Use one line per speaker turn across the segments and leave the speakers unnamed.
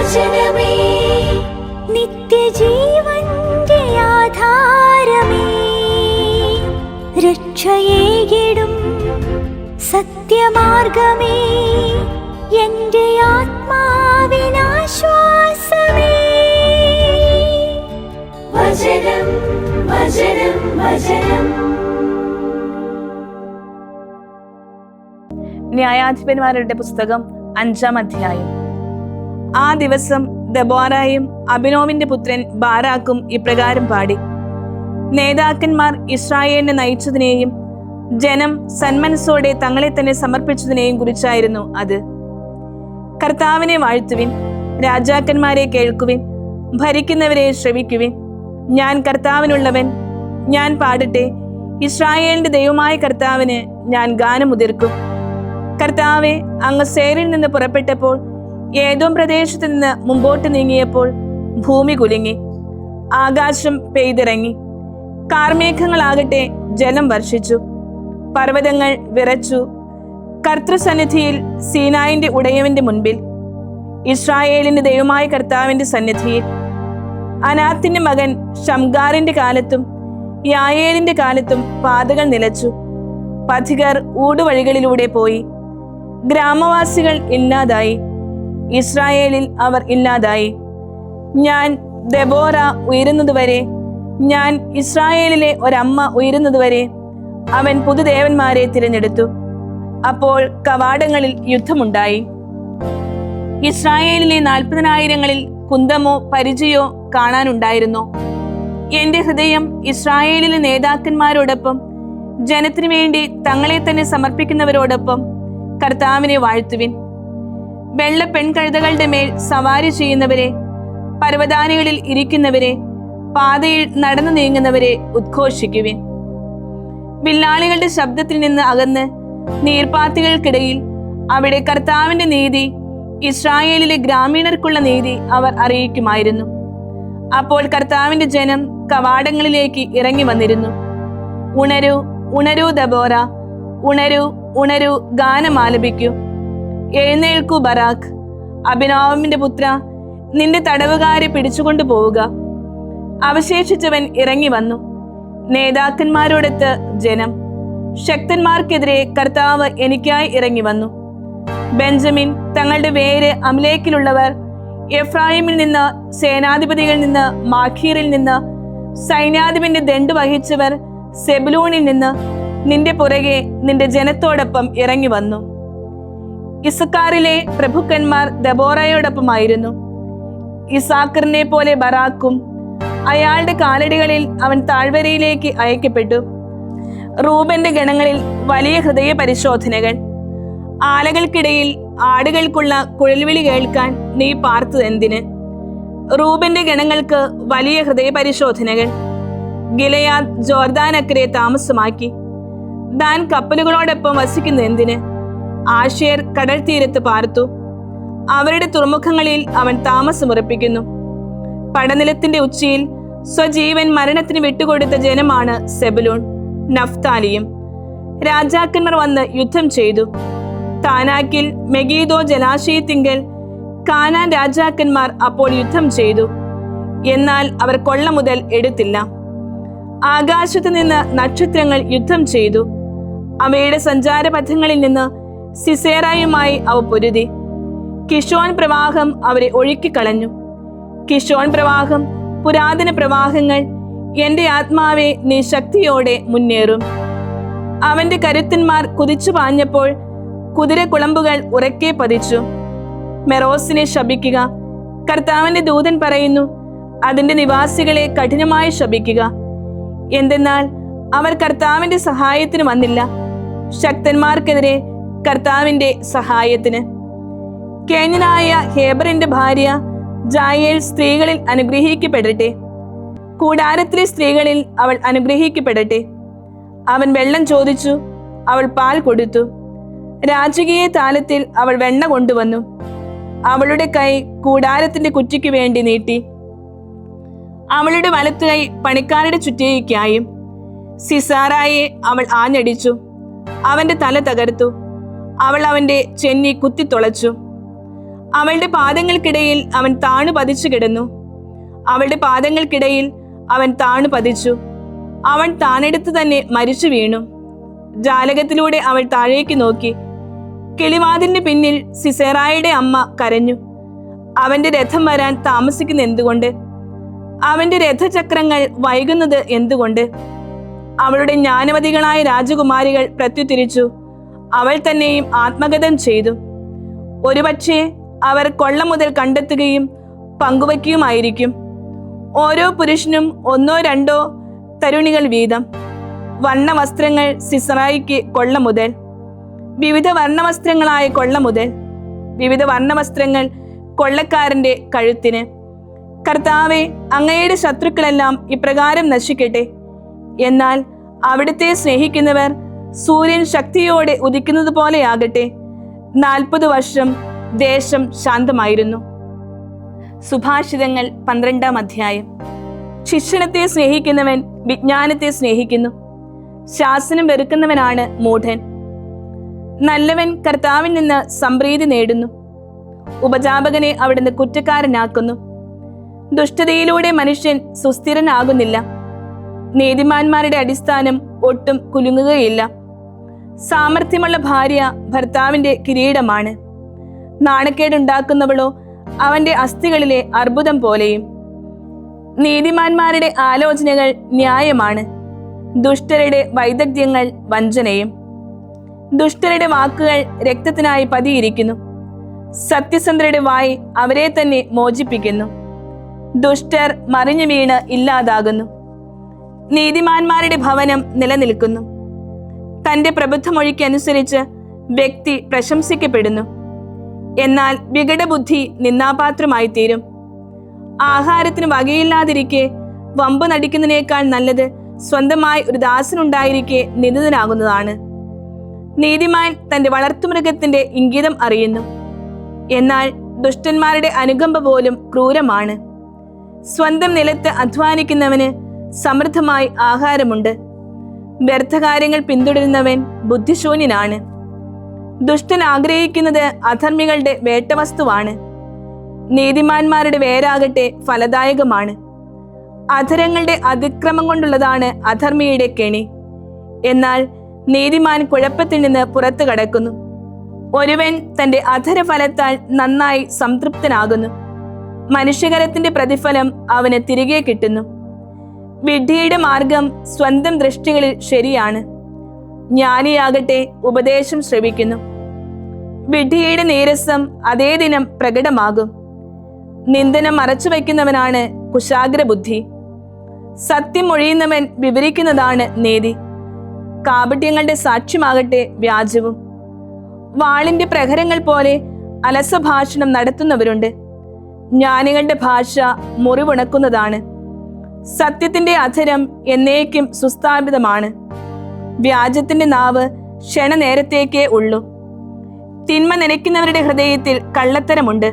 വചനമേ നിത്യജീവന്റെ ആധാരമേ, രക്ഷയേകിടും സത്യമാർഗമേ, എന്റെ ആത്മാവിനാശ്വാസമേ. വചനം വചനം വചനം.
ന്യായാധിപന്മാരുടെ പുസ്തകം 5-ാം അധ്യായം. ആ ദിവസം ദെബോരയും അബിനോവിന്റെ പുത്രൻ ബാരാക്കും ഇപ്രകാരം പാടി: നേതാക്കന്മാർ ഇസ്രായേലിനെ നയിച്ചതിനെയും ജനം സന്മനസ്സോടെ തങ്ങളെ തന്നെ സമർപ്പിച്ചതിനെയും കുറിച്ചായിരുന്നു അത്. കർത്താവിനെ വാഴ്ത്തുവിൻ, രാജാക്കന്മാരെ കേൾക്കുവിൻ, ഭരിക്കുന്നവരെ ശ്രവിക്കുവിൻ. ഞാൻ കർത്താവിനുള്ളവൻ, ഞാൻ പാടട്ടെ, ഇസ്രായേലിന്റെ ദൈവമായ കർത്താവിന് ഞാൻ ഗാനമുതിർക്കും. കർത്താവെ, അങ്ങ് സേരിൽ നിന്ന് പുറപ്പെട്ടപ്പോൾ, ഏദോം പ്രദേശത്ത് നിന്ന് മുമ്പോട്ട് നീങ്ങിയപ്പോൾ ഭൂമി കുലുങ്ങി, ആകാശം പെയ്തിറങ്ങി. കാർമേഘങ്ങളാകട്ടെ ജലം വർഷിച്ചു, പർവ്വതങ്ങൾ വിറച്ചു. കർത്തൃസന്നിധിയിൽ, സീനായിന്റെ ഉടയവന്റെ മുൻപിൽ, ഇസ്രായേലിന്റെ ദൈവമായ കർത്താവിന്റെ സന്നിധിയിൽ, അനാത്തിന്റെ മകൻ ഷംഗാറിന്റെ കാലത്തും യായേലിന്റെ കാലത്തും പാതകൾ നിലച്ചു. പഥികർ ഊടുവഴികളിലൂടെ പോയി, ഗ്രാമവാസികൾ ഇല്ലാതായി, ഇസ്രായേലിൽ അവർ ഇല്ലാതായി. ഞാൻ ദെബോര ഉയരുന്നതുവരെ, ഞാൻ ഇസ്രായേലിലെ ഒരമ്മ ഉയരുന്നതുവരെ അവൻ പുതുദേവന്മാരെ തിരഞ്ഞെടുത്തു. അപ്പോൾ കവാടങ്ങളിൽ യുദ്ധമുണ്ടായി. ഇസ്രായേലിലെ 40,000 കുന്തമോ പരിചയോ കാണാനുണ്ടായിരുന്നോ? എന്റെ ഹൃദയം ഇസ്രായേലിലെ നേതാക്കന്മാരോടൊപ്പം, ജനത്തിനു വേണ്ടി തങ്ങളെ തന്നെ സമർപ്പിക്കുന്നവരോടൊപ്പം കർത്താവിനെ വാഴ്ത്തുവിൻ. വെള്ള പെൺകഴുതകളുടെ മേൽ സവാരി ചെയ്യുന്നവരെ, പർവ്വതാനികളിൽ ഇരിക്കുന്നവരെ, പാതയിൽ നടന്നു നീങ്ങുന്നവരെ ഉദ്ഘോഷിക്കുവിൻ. വില്ലാളികളുടെ ശബ്ദത്തിൽ നിന്ന് അകന്ന് നീർപ്പാത്തികൾക്കിടയിൽ അവിടെ കർത്താവിന്റെ നീതി, ഇസ്രായേലിലെ ഗ്രാമീണർക്കുള്ള നീതി അവർ അറിയിക്കുമായിരുന്നു. അപ്പോൾ കർത്താവിന്റെ ജനം കവാടങ്ങളിലേക്ക് ഇറങ്ങി വന്നിരുന്നു. ഉണരൂ, ഉണരൂ ദെബോര, ഉണരൂ, ഉണരൂ, ഗാനമാലപിക്കൂ. എഴുന്നേൽക്കൂ ബറാക്ക്, അബിനോവിന്റെ പുത്ര, നിന്റെ തടവുകാരെ പിടിച്ചുകൊണ്ടു പോവുക. അവശേഷിച്ചവൻ ഇറങ്ങി വന്നു. നേതാക്കന്മാരോടൊത്ത് ജനം, ശക്തന്മാർക്കെതിരെ കർത്താവ് എനിക്കായി ഇറങ്ങി വന്നു. ബെഞ്ചമിൻ തങ്ങളുടെ വേര് അമലേക്കിലുള്ളവർ, എഫ്രായിമിൽ നിന്ന്, സേനാധിപതികളിൽ നിന്ന്, മാഖീറിൽ നിന്ന്, സൈന്യാധിപന്റെ ദണ്ഡ് വഹിച്ചവർ സെബുലൂണിൽ നിന്ന് നിന്റെ പുറകെ നിന്റെ ജനത്തോടൊപ്പം ഇറങ്ങി വന്നു. ഇസക്കാറിലെ പ്രഭുക്കന്മാർ ദെബോറയോടൊപ്പമായിരുന്നു. ഇസാക്കറിനെ പോലെ ബറാക്കും, അയാളുടെ കാലടികളിൽ അവൻ താഴ്വരയിലേക്ക് അയക്കപ്പെട്ടു. റൂബന്റെ ഗണങ്ങളിൽ വലിയ ഹൃദയ പരിശോധനകൾ. ആലകൾക്കിടയിൽ ആടുകൾക്കുള്ള കുഴൽവിളി കേൾക്കാൻ നീ പാർത്തത് എന്തിന്? റൂബന്റെ ഗണങ്ങൾക്ക് വലിയ ഹൃദയ പരിശോധനകൾ. ഗിലെയാദ് ജോർദാനക്കരെ താമസമാക്കി. ദാൻ കപ്പലുകളോടൊപ്പം വസിക്കുന്ന എന്തിന്? ആശേർ കടൽ തീരത്ത് പാർത്തു. അവരുടെ തുറമുഖങ്ങളിൽ അവൻ താമസമുറപ്പിക്കുന്നു. പടനിലത്തിന്റെ ഉച്ചിയിൽ സ്വജീവൻ മരണത്തിന് വിട്ടുകൊടുത്ത ജനമാണ് സെബുലൂൺ, നഫ്താലിയും. രാജാക്കന്മാർ വന്ന് യുദ്ധം ചെയ്തു. താനാക്കിൽ മെഗീദോ ജലാശയത്തിങ്കൽ കാനാൻ രാജാക്കന്മാർ അപ്പോൾ യുദ്ധം ചെയ്തു. എന്നാൽ അവർ കൊള്ള മുതൽ എടുത്തില്ല. ആകാശത്ത് നിന്ന് നക്ഷത്രങ്ങൾ യുദ്ധം ചെയ്തു. അവയുടെ സഞ്ചാരപഥങ്ങളിൽ നിന്ന് സിസേറയുമായി അവ പൊരുതി. കിഷോൻ പ്രവാഹം അവരെ ഒഴുക്കിക്കളഞ്ഞു. കിഷോൻ പ്രവാഹം, പുരാതന പ്രവാഹങ്ങൾ, എന്റെ ആത്മാവെ നീ ശക്തിയോടെ മുന്നേറും. അവന്റെ കരുത്തന്മാർ കുതിച്ചു പാഞ്ഞപ്പോൾ കുതിരക്കുളമ്പുകൾ ഉറക്കെ പതിച്ചു. മെറോസിനെ ശപിക്കുക. കർത്താവിന്റെ ദൂതൻ പറയുന്നു, അതിന്റെ നിവാസികളെ കഠിനമായി ശപിക്കുക. എന്തെന്നാൽ അവർ കർത്താവിന്റെ സഹായത്തിന് വന്നില്ല, ശക്തന്മാർക്കെതിരെ കർത്താവിന്റെ സഹായത്തിന്. കേന്യനായ ഹേബറിന്റെ ഭാര്യ ജായേൽ സ്ത്രീകളിൽ അനുഗ്രഹിക്കപ്പെടട്ടെ. കൂടാരത്തിലെ സ്ത്രീകളിൽ അവൾ അനുഗ്രഹിക്കപ്പെടട്ടെ. അവൻ വെള്ളം ചോദിച്ചു, അവൾ പാൽ കൊടുത്തു. രാജകീയ താലത്തിൽ അവൾ വെണ്ണ കൊണ്ടുവന്നു. അവളുടെ കൈ കൂടാരത്തിന്റെ കുറ്റിക്ക് വേണ്ടി നീട്ടി. അവളുടെ വലത്തുകൈ പണിക്കാരുടെ ചുറ്റികയ്ക്കായും. സിസാറായെ അവൾ ആഞ്ഞടിച്ചു. അവന്റെ തല തകർത്തു. അവൾ അവന്റെ ചെന്നി കുത്തിത്തുളച്ചു. അവളുടെ പാദങ്ങൾക്കിടയിൽ അവൻ താണു പതിച്ചു കിടന്നു. അവളുടെ പാദങ്ങൾക്കിടയിൽ അവൻ താണു പതിച്ചു. അവൻ താനെടുത്ത് തന്നെ മരിച്ചു വീണു. ജാലകത്തിലൂടെ അവൾ താഴേക്ക് നോക്കി. കിളിവാതിലിന് പിന്നിൽ സിസേറായുടെ അമ്മ കരഞ്ഞു. അവന്റെ രഥം വരാൻ താമസിക്കുന്ന എന്തുകൊണ്ട്? അവന്റെ രഥചക്രങ്ങൾ വൈകുന്നത് എന്തുകൊണ്ട്? അവളുടെ ജ്ഞാനവതികളായ രാജകുമാരികൾ പ്രത്യുത്തിരിച്ചു. അവൾ തന്നെയും ആത്മഗതം ചെയ്തു. ഒരുപക്ഷെ അവർ കൊള്ള മുതൽ കണ്ടെത്തുകയും പങ്കുവയ്ക്കുകയുമായിരിക്കും. ഓരോ പുരുഷനും 1-2 തരുണികൾ വീതം. വർണ്ണവസ്ത്രങ്ങൾ സിസറായിക്ക് കൊള്ള മുതൽ, വിവിധ വർണ്ണവസ്ത്രങ്ങളായ കൊള്ള മുതൽ, വിവിധ വർണ്ണവസ്ത്രങ്ങൾ കൊള്ളക്കാരന്റെ കഴുത്തിന്. കർത്താവെ, അങ്ങയുടെ ശത്രുക്കളെല്ലാം ഇപ്രകാരം നശിക്കട്ടെ. എന്നാൽ അവിടുത്തെ സ്നേഹിക്കുന്നവർ സൂര്യൻ ശക്തിയോടെ ഉദിക്കുന്നത് പോലെയാകട്ടെ. 40 വർഷം ദേശം ശാന്തമായിരുന്നു. സുഭാഷിതങ്ങൾ 12-ാം അധ്യായം. ശിക്ഷണത്തെ സ്നേഹിക്കുന്നവൻ വിജ്ഞാനത്തെ സ്നേഹിക്കുന്നു. ശാസനം വെറുക്കുന്നവനാണ് മൂഢൻ. നല്ലവൻ കർത്താവിൽ നിന്ന് സംപ്രീതി നേടുന്നു. ഉപജാപകനെ അവിടുന്ന് കുറ്റക്കാരനാക്കുന്നു. ദുഷ്ടതയിലൂടെ മനുഷ്യൻ സുസ്ഥിരനാകുന്നില്ല. നീതിമാന്മാരുടെ അടിസ്ഥാനം ഒട്ടും കുലുങ്ങുകയില്ല. സാമർഥ്യമുള്ള ഭാര്യ ഭർത്താവിന്റെ കിരീടമാണ്. നാണക്കേടുണ്ടാക്കുന്നവളോ അവന്റെ അസ്ഥികളിലെ അർബുദം പോലെയും. നീതിമാന്മാരുടെ ആലോചനകൾ ന്യായമാണ്. ദുഷ്ടരുടെ വൈദഗ്ധ്യങ്ങൾ വഞ്ചനയും. ദുഷ്ടരുടെ വാക്കുകൾ രക്തത്തിനായി പതിയിരിക്കുന്നു. സത്യസന്ധരുടെ വായ് അവരെ തന്നെ മോചിപ്പിക്കുന്നു. ദുഷ്ടർ മറിഞ്ഞു വീണ് ഇല്ലാതാകുന്നു. നീതിമാന്മാരുടെ ഭവനം നിലനിൽക്കുന്നു. തന്റെ പ്രബുദ്ധമൊഴിക്കനുസരിച്ച് വ്യക്തി പ്രശംസിക്കപ്പെടുന്നു. എന്നാൽ വികടബുദ്ധി നിന്ദാപാത്രമായി തീരും. ആഹാരത്തിന് വകയില്ലാതിരിക്കെ വമ്പ് നടിക്കുന്നതിനേക്കാൾ നല്ലത് സ്വന്തമായി ഒരു ദാസനുണ്ടായിരിക്കെ നിന്ദിതനാകുന്നതാണ്. നീതിമാൻ തന്റെ വളർത്തുമൃഗത്തിന്റെ ഇംഗിതം അറിയുന്നു. എന്നാൽ ദുഷ്ടന്മാരുടെ അനുകമ്പ പോലും ക്രൂരമാണ്. സ്വന്തം നിലത്ത് അധ്വാനിക്കുന്നവന് സമൃദ്ധമായി ആഹാരമുണ്ട്. വ്യർത്ഥകാര്യങ്ങൾ പിന്തുടരുന്നവൻ ബുദ്ധിശൂന്യനാണ്. ദുഷ്ടൻ ആഗ്രഹിക്കുന്നത് അധർമ്മികളുടെ വേട്ടവസ്തുവാണ്. നീതിമാന്മാരുടെ വേരാകട്ടെ ഫലദായകമാണ്. അധരങ്ങളുടെ അതിക്രമം കൊണ്ടുള്ളതാണ് അധർമ്മിയുടെ കെണി. എന്നാൽ നീതിമാൻ കുഴപ്പത്തിൽ നിന്ന് പുറത്തു കടക്കുന്നു. ഒരുവൻ തന്റെ അധരഫലത്താൽ നന്നായി സംതൃപ്തനാകുന്നു. മനുഷ്യകരത്തിന്റെ പ്രതിഫലം അവന് തിരികെ കിട്ടുന്നു. വിഡ്ഢിയുടെ മാർഗം സ്വന്തം ദൃഷ്ടികളിൽ ശരിയാണ്. ജ്ഞാനിയാകട്ടെ ഉപദേശം ശ്രവിക്കുന്നു. വിഡ്ഢിയുടെ നീരസം അതേ ദിനം പ്രകടമാകും. നിന്ദനം മറച്ചു വയ്ക്കുന്നവനാണ് കുശാഗ്രബുദ്ധി. സത്യം ഒഴിയുന്നവൻ വിവരിക്കുന്നതാണ് നീതി. കാപട്യങ്ങളുടെ സാക്ഷ്യമാകട്ടെ വ്യാജവും. വാളിന്റെ പ്രഹരങ്ങൾ പോലെ അലസഭാഷണം നടത്തുന്നവരുണ്ട്. ജ്ഞാനികളുടെ ഭാഷ മുറിവുണക്കുന്നതാണ്. സത്യത്തിന്റെ അധരം എന്നേക്കും സുസ്ഥാപിതമാണ്. വ്യാജത്തിന്റെ നാവ് ക്ഷണനേരത്തേക്കേ ഉള്ളൂ. തിന്മ നനയ്ക്കുന്നവരുടെ ഹൃദയത്തിൽ കള്ളത്തരമുണ്ട്.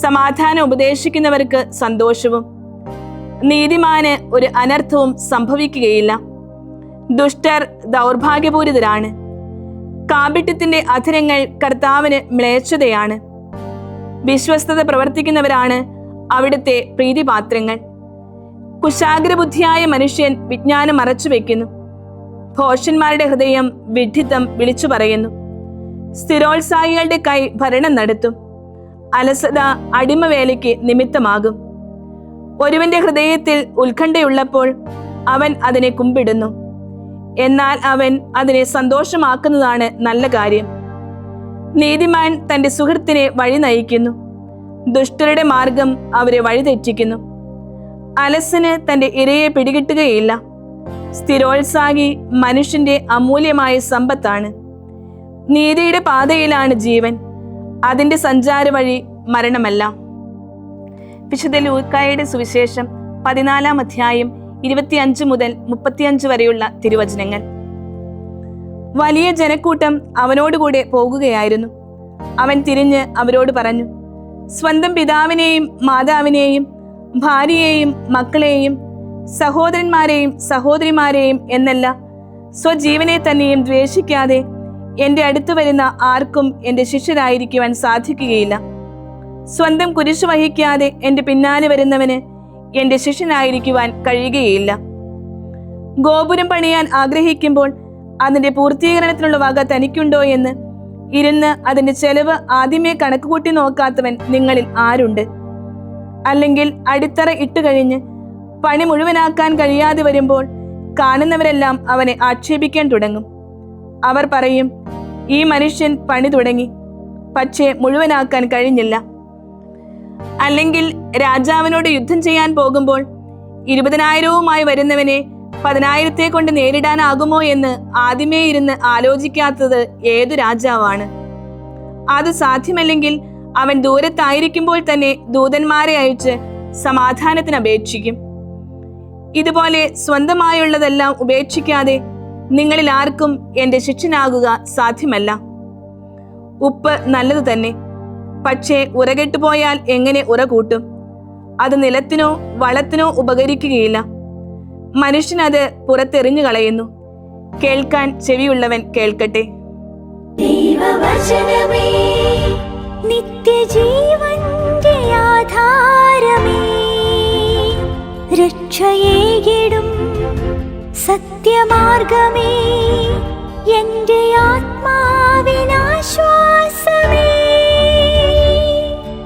സമാധാനം ഉപദേശിക്കുന്നവർക്ക് സന്തോഷവും. നീതിമാന് ഒരു അനർത്ഥവും സംഭവിക്കുകയില്ല. ദുഷ്ടർ ദൗർഭാഗ്യപൂരിതരാണ്. കാപട്യത്തിന്റെ അധരങ്ങൾ കർത്താവിന് മ്ലേച്ഛതയാണ്. വിശ്വസ്തത പ്രവർത്തിക്കുന്നവരാണ് അവിടുത്തെ പ്രീതിപാത്രങ്ങൾ. കുശാഗ്രബുദ്ധിയായ മനുഷ്യൻ വിജ്ഞാനം മറച്ചു വെക്കുന്നു. ഭോഷന്മാരുടെ ഹൃദയം വിഡ്ഢിത്തം വിളിച്ചു പറയുന്നു. സ്ഥിരോത്സാഹികളുടെ കൈ ഭരണം നടത്തും. അലസത അടിമവേലയ്ക്ക് നിമിത്തമാകും. ഒരുവന്റെ ഹൃദയത്തിൽ ഉത്കണ്ഠയുള്ളപ്പോൾ അവൻ അതിനെ കുമ്പിടുന്നു. എന്നാൽ അവൻ അതിനെ സന്തോഷമാക്കുന്നതാണ് നല്ല കാര്യം. നീതിമാൻ തന്റെ സുഹൃത്തിനെ വഴി നയിക്കുന്നു. ദുഷ്ടരുടെ മാർഗം അവരെ വഴിതെറ്റിക്കുന്നു. അലസന് തന്റെ ഇരയെ പിടികിട്ടുകയില്ല. സ്ഥിരോത്സാഹി മനുഷ്യന്റെ അമൂല്യമായ സമ്പത്താണ്. നീതിയുടെ പാതയിലാണ് ജീവൻ. അതിന്റെ സഞ്ചാര വഴി മരണമല്ല. വിശുദ്ധ ലൂക്കായുടെ സുവിശേഷം 14-ാം അധ്യായം 25 മുതൽ 35 വരെയുള്ള തിരുവചനങ്ങൾ. വലിയ ജനക്കൂട്ടം അവനോടുകൂടെ പോകുകയായിരുന്നു. അവൻ തിരിഞ്ഞ് അവരോട് പറഞ്ഞു, സ്വന്തം പിതാവിനെയും മാതാവിനെയും ഭാര്യയെയും മക്കളെയും സഹോദരന്മാരെയും സഹോദരിമാരെയും എന്നല്ല, സ്വജീവനെ തന്നെയും ദ്വേഷിക്കാതെ എൻ്റെ അടുത്ത് വരുന്ന ആർക്കും എൻ്റെ ശിഷ്യരായിരിക്കുവാൻ സാധിക്കുകയില്ല. സ്വന്തം കുരിശു വഹിക്കാതെ എൻ്റെ പിന്നാലെ വരുന്നവന് എൻ്റെ ശിഷ്യനായിരിക്കുവാൻ കഴിയുകയില്ല. ഗോപുരം പണിയാൻ ആഗ്രഹിക്കുമ്പോൾ അതിൻ്റെ പൂർത്തീകരണത്തിനുള്ള വക തനിക്കുണ്ടോ എന്ന് ഇരുന്ന് അതിൻ്റെ ചെലവ് ആദ്യമേ കണക്കുകൂട്ടി നോക്കാത്തവൻ നിങ്ങളിൽ ആരുണ്ട്? അല്ലെങ്കിൽ അടിത്തറ ഇട്ടുകഴിഞ്ഞ് പണി മുഴുവനാക്കാൻ കഴിയാതെ വരുമ്പോൾ കാണുന്നവരെല്ലാം അവനെ ആക്ഷേപിക്കാൻ തുടങ്ങും. അവർ പറയും, ഈ മനുഷ്യൻ പണി തുടങ്ങി, പക്ഷേ മുഴുവനാക്കാൻ കഴിഞ്ഞില്ല. അല്ലെങ്കിൽ രാജാവിനോട് യുദ്ധം ചെയ്യാൻ പോകുമ്പോൾ 20,000 വരുന്നവനെ 10,000 കൊണ്ട് നേരിടാനാകുമോ എന്ന് ആദ്യമേ ഇരുന്ന് ആലോചിക്കാത്തത് ഏതു രാജാവാണ്? അത് സാധ്യമല്ലെങ്കിൽ അവൻ ദൂരത്തായിരിക്കുമ്പോൾ തന്നെ ദൂതന്മാരെ അയച്ച് സമാധാനത്തിന് അപേക്ഷിക്കും. ഇതുപോലെ സ്വന്തമായുള്ളതെല്ലാം ഉപേക്ഷിക്കാതെ നിങ്ങളിൽ ആർക്കും എൻ്റെ ശിഷ്യനാകുക സാധ്യമല്ല. ഉപ്പ് നല്ലത് തന്നെ, പക്ഷേ ഉറകെട്ടുപോയാൽ എങ്ങനെ ഉറ കൂട്ടും? അത് നിലത്തിനോ വളത്തിനോ ഉപകരിക്കുകയില്ല. മനുഷ്യനത് പുറത്തെറിഞ്ഞു കളയുന്നു. കേൾക്കാൻ ചെവിയുള്ളവൻ കേൾക്കട്ടെ.
ദൈവവചനമേ, നിത്യജീവന്റെ ആധാരമേ, രക്ഷയേകിടും സത്യമാർഗമേ, എൻ്റെ ആത്മാവിനാശ്വാസം.